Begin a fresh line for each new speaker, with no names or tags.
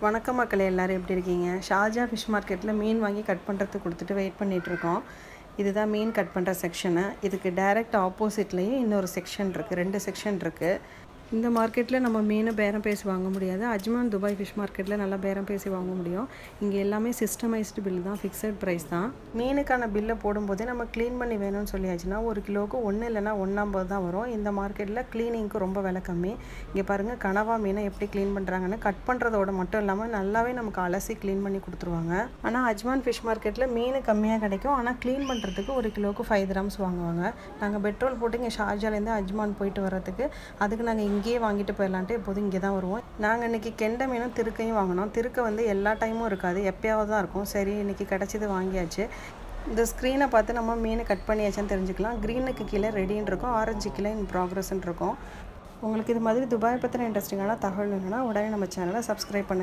வணக்கம் மக்களே, எல்லோரும் எப்படி இருக்கீங்க? ஷார்ஜா ஃபிஷ் மார்க்கெட்டில் மீன் வாங்கி கட் பண்ணுறதுக்கு கொடுத்துட்டு வெயிட் பண்ணிகிட்ருக்கோம். இதுதான் மீன் கட் பண்ணுற செக்ஷனு. இதுக்கு டைரக்ட் ஆப்போசிட்லேயும் இன்னொரு செக்ஷன் இருக்குது, 2 செக்ஷன் இருக்குது. இந்த மார்க்கெட்டில் நம்ம மீனை பேரம் பேசி வாங்க முடியாது. அஜ்மான் துபாய் ஃபிஷ் மார்க்கெட்டில் நல்லா பேரம் பேசி வாங்க முடியும். இங்கே எல்லாமே சிஸ்டமைஸ்டு பில் தான், ஃபிக்ஸட் ப்ரைஸ் தான். மீனுக்கான பில்லை போடும்போதே நம்ம க்ளீன் பண்ணி வேணும்னு சொல்லியாச்சுன்னா ஒரு கிலோவுக்கு 1 இல்லைனா 1.50 தான் வரும். இந்த மார்க்கெட்டில் க்ளீனிங்க்கு ரொம்ப விலை கம்மி. இங்கே பாருங்கள், கனவா மீனை எப்படி க்ளீன் பண்ணுறாங்கன்னு. கட் பண்ணுறதோட மட்டும் இல்லாமல் நல்லாவே நமக்கு அலசி க்ளீன் பண்ணி கொடுத்துருவாங்க. ஆனால் அஜ்மான் ஃபிஷ் மார்க்கெட்டில் மீன் கம்மியாக கிடைக்கும். ஆனால் க்ளீன் பண்ணுறதுக்கு ஒரு கிலோவுக்கு 5 கிராம்ஸ் வாங்குவாங்க. நாங்கள் பெட்ரோல் போட்டு இங்கே ஷார்ஜாலேருந்து அஜ்மான் போயிட்டு வர்றதுக்கு அதுக்கு நாங்கள் இங்கேயே வாங்கிட்டு போயிடலான்ட்டு எப்போதும் இங்கே தான் வருவோம். நாங்கள் இன்றைக்கி கெண்டை மீனும் திருக்கையும் வாங்கினோம். திருக்கை எல்லா டைமும் இருக்காது, எப்பயாவது தான் இருக்கும். சரி, இன்றைக்கி கிடச்சிது, வாங்கியாச்சு. இந்த ஸ்க்ரீனை பார்த்து நம்ம மீன் கட் பண்ணியாச்சுன்னு தெரிஞ்சுக்கலாம். க்ரீனுக்கு கீழே ரெடின்னு இருக்கும், ஆரஞ்சு கீழே இன் ப்ராக்ரஸ்ன்னு இருக்கும். உங்களுக்கு இது மாதிரி துபாய் பற்றின இன்ட்ரெஸ்டிங்கான தகவல் வேணும்னா உடனே நம்ம சேனலை சப்ஸ்கிரைப் பண்ணுங்கள்.